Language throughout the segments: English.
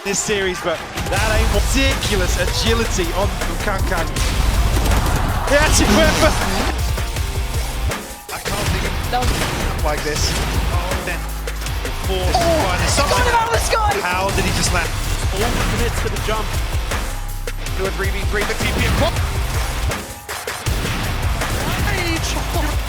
this series, but that ain't ridiculous agility on Kankan. He actually went for... I can't think of like this. Oh, then got him out of the sky! How did he just land? All commits to the jump. Do a 3v3, the TP and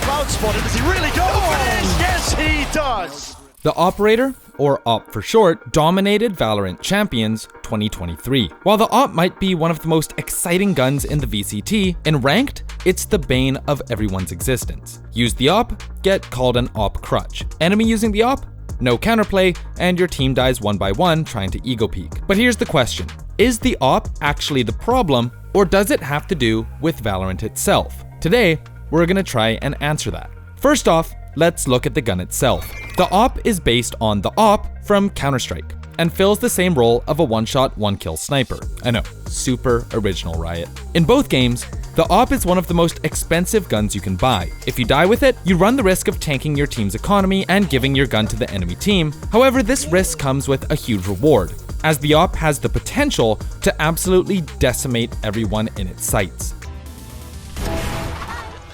Cloud spotted, does he really go for this? Yes, he does! The Operator, or OP for short, dominated Valorant Champions 2023. While the OP might be one of the most exciting guns in the VCT, in Ranked, it's the bane of everyone's existence. Use the OP, get called an OP crutch. Enemy using the OP? No counterplay, and your team dies one by one trying to ego peek. But here's the question. Is the OP actually the problem, or does it have to do with Valorant itself? Today, we're gonna try and answer that. First off, let's look at the gun itself. The OP is based on the OP from Counter-Strike and fills the same role of a one-shot, one-kill sniper. I know, super original, Riot. In both games, the OP is one of the most expensive guns you can buy. If you die with it, you run the risk of tanking your team's economy and giving your gun to the enemy team. However, this risk comes with a huge reward, as the OP has the potential to absolutely decimate everyone in its sights.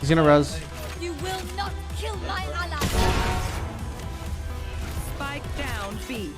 He's gonna res. You will not kill my ally. Spike down B.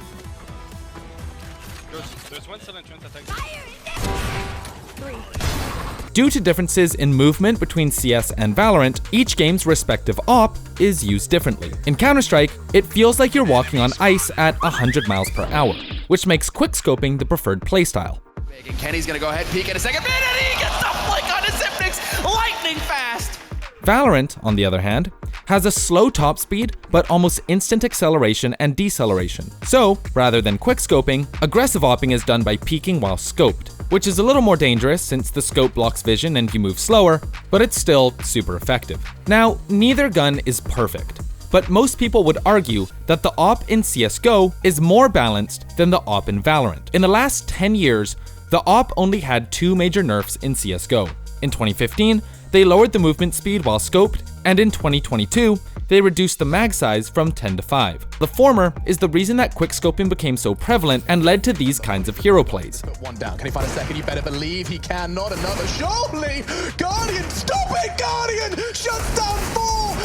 There's one silent attack. Fire in there. 3. Due to differences in movement between CS and Valorant, each game's respective OP is used differently. In Counter-Strike, it feels like you're walking on ice at 100 miles per hour, which makes quickscoping the preferred playstyle. And Kenny's gonna go ahead, peek in a second, and he gets the flick on his Zipnix, lightning fast! Valorant, on the other hand, has a slow top speed, but almost instant acceleration and deceleration. So, rather than quickscoping, aggressive opping is done by peeking while scoped, which is a little more dangerous since the scope blocks vision and you move slower, but it's still super effective. Now, neither gun is perfect, but most people would argue that the OP in CSGO is more balanced than the OP in Valorant. In the last 10 years, the OP only had 2 major nerfs in CSGO. In 2015, they lowered the movement speed while scoped, and in 2022, they reduced the mag size from 10 to 5. The former is the reason that quickscoping became so prevalent and led to these kinds of hero plays. Put one down. Can he find a second? You better believe he can. Not another. Surely! Guardian! Stop it, Guardian! Shuts down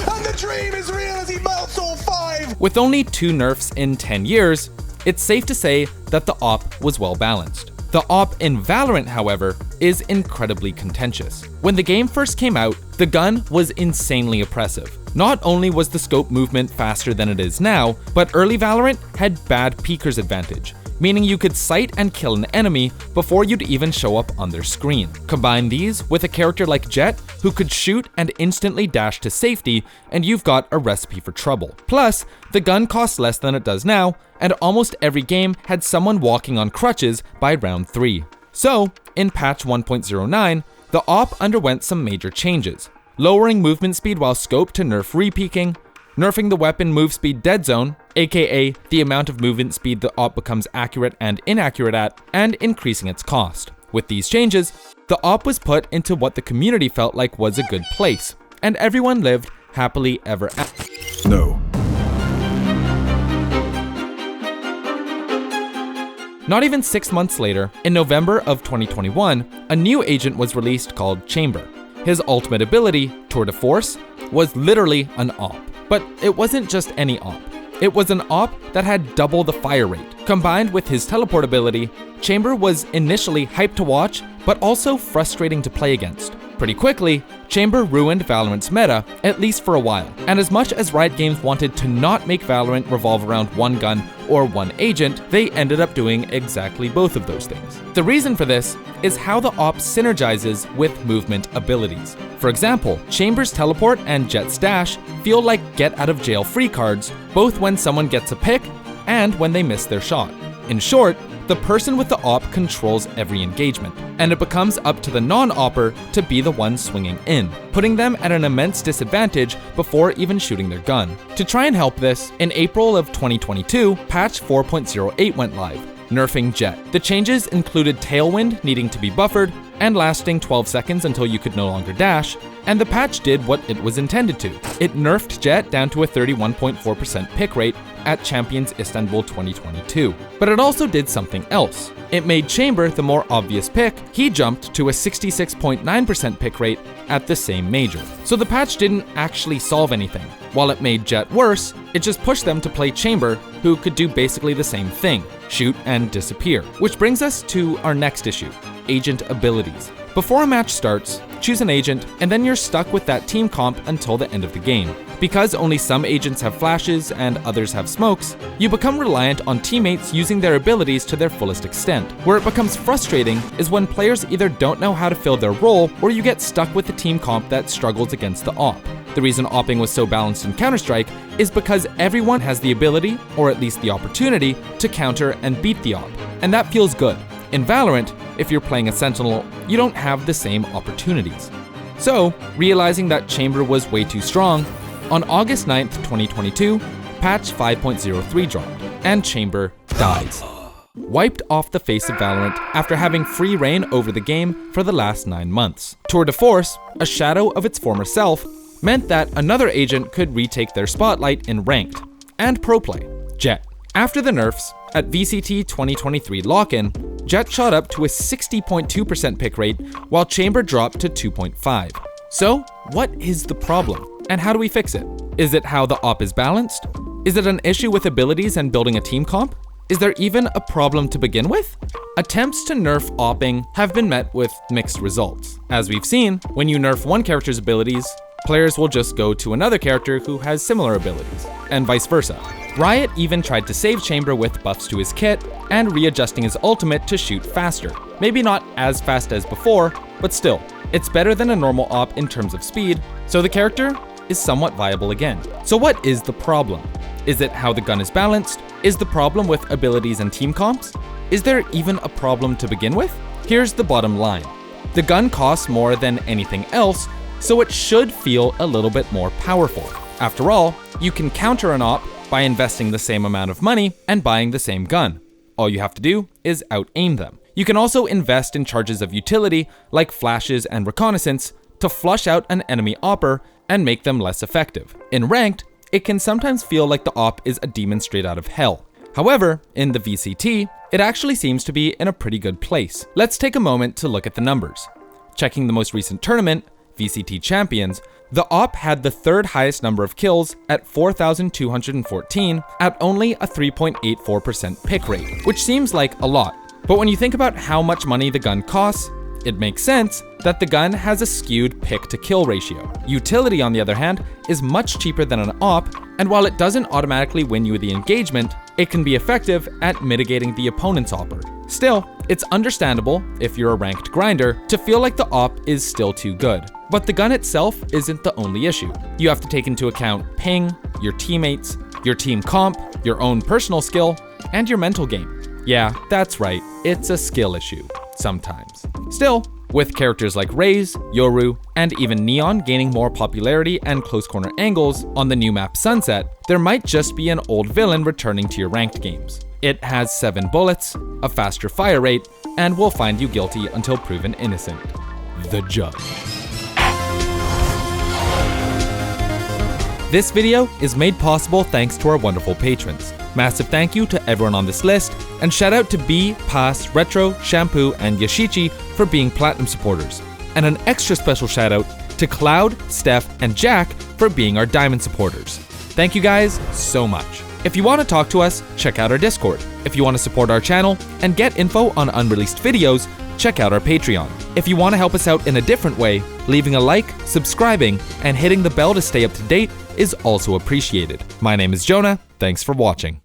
4! And the dream is real as he melts all 5! With only 2 nerfs in 10 years, it's safe to say that the OP was well balanced. The OP in Valorant, however, is incredibly contentious. When the game first came out, the gun was insanely oppressive. Not only was the scope movement faster than it is now, but early Valorant had bad peeker's advantage, meaning you could sight and kill an enemy before you'd even show up on their screen. Combine these with a character like Jett, who could shoot and instantly dash to safety, and you've got a recipe for trouble. Plus, the gun costs less than it does now, and almost every game had someone walking on crutches by round 3. So, in patch 1.09, the OP underwent some major changes, lowering movement speed while scoped to nerf re-peeking, nerfing the weapon move speed dead zone, aka the amount of movement speed the OP becomes accurate and inaccurate at, and increasing its cost. With these changes, the OP was put into what the community felt like was a good place, and everyone lived happily ever after. No. Not even 6 months later, in November of 2021, a new agent was released called Chamber. His ultimate ability, Tour de Force, was literally an OP. But it wasn't just any OP. It was an OP that had double the fire rate. Combined with his teleport ability, Chamber was initially hyped to watch, but also frustrating to play against. Pretty quickly, Chamber ruined Valorant's meta, at least for a while. And as much as Riot Games wanted to not make Valorant revolve around one gun or one agent, they ended up doing exactly both of those things. The reason for this is how the OP synergizes with movement abilities. For example, Chamber's teleport and Jett's dash feel like get out of jail free cards, both when someone gets a pick and when they miss their shot. In short, the person with the OP controls every engagement, and it becomes up to the non-OPper to be the one swinging in, putting them at an immense disadvantage before even shooting their gun. To try and help this, in April of 2022, patch 4.08 went live, nerfing Jett. The changes included Tailwind needing to be buffered and lasting 12 seconds until you could no longer dash, And the patch did what it was intended to. It nerfed Jett down to a 31.4% pick rate at Champions Istanbul 2022. But it also did something else. It made Chamber the more obvious pick. He jumped to a 66.9% pick rate at the same major. So the patch didn't actually solve anything. While it made Jett worse, it just pushed them to play Chamber, who could do basically the same thing, shoot and disappear. Which brings us to our next issue, agent abilities. Before a match starts, choose an agent, and then you're stuck with that team comp until the end of the game. Because only some agents have flashes and others have smokes, you become reliant on teammates using their abilities to their fullest extent. Where it becomes frustrating is when players either don't know how to fill their role, or you get stuck with the team comp that struggles against the AWP. The reason AWPing was so balanced in Counter-Strike is because everyone has the ability, or at least the opportunity, to counter and beat the AWP, and that feels good. In Valorant, if you're playing a Sentinel, you don't have the same opportunities. So, realizing that Chamber was way too strong, on August 9th, 2022, patch 5.03 dropped, and Chamber dies. Wiped off the face of Valorant after having free reign over the game for the last 9 months. Tour de Force, a shadow of its former self, meant that another agent could retake their spotlight in Ranked and Pro Play, Jett. After the nerfs, at VCT 2023 lock-in, Jett shot up to a 60.2% pick rate, while Chamber dropped to 2.5. So, what is the problem? And how do we fix it? Is it how the AWP is balanced? Is it an issue with abilities and building a team comp? Is there even a problem to begin with? Attempts to nerf AWPing have been met with mixed results. As we've seen, when you nerf one character's abilities, players will just go to another character who has similar abilities, and vice versa. Riot even tried to save Chamber with buffs to his kit and readjusting his ultimate to shoot faster. Maybe not as fast as before, but still, it's better than a normal AWP in terms of speed, so the character is somewhat viable again. So what is the problem? Is it how the gun is balanced? Is the problem with abilities and team comps? Is there even a problem to begin with? Here's the bottom line. The gun costs more than anything else, so it should feel a little bit more powerful. After all, you can counter an AWP by investing the same amount of money and buying the same gun. All you have to do is out-aim them. You can also invest in charges of utility, like flashes and reconnaissance, to flush out an enemy AWPer and make them less effective. In Ranked, it can sometimes feel like the AWP is a demon straight out of hell. However, in the VCT, it actually seems to be in a pretty good place. Let's take a moment to look at the numbers. Checking the most recent tournament, VCT Champions, the AWP had the third highest number of kills at 4,214 at only a 3.84% pick rate, which seems like a lot. But when you think about how much money the gun costs, it makes sense that the gun has a skewed pick-to-kill ratio. Utility, on the other hand, is much cheaper than an AWP, and while it doesn't automatically win you the engagement, it can be effective at mitigating the opponent's AWPer. Still, it's understandable, if you're a ranked grinder, to feel like the AWP is still too good. But the gun itself isn't the only issue. You have to take into account ping, your teammates, your team comp, your own personal skill, and your mental game. Yeah, that's right, it's a skill issue, sometimes. Still, with characters like Raze, Yoru, and even Neon gaining more popularity and close corner angles on the new map Sunset, there might just be an old villain returning to your ranked games. It has 7 bullets, a faster fire rate, and will find you guilty until proven innocent. The Judge. This video is made possible thanks to our wonderful patrons. Massive thank you to everyone on this list, and shout out to B, Pass, Retro, Shampoo, and Yashichi for being Platinum supporters. And an extra special shout out to Cloud, Steph, and Jack for being our Diamond supporters. Thank you guys so much. If you want to talk to us, check out our Discord. If you want to support our channel and get info on unreleased videos, check out our Patreon. If you want to help us out in a different way, leaving a like, subscribing, and hitting the bell to stay up to date is also appreciated. My name is Jonah. Thanks for watching.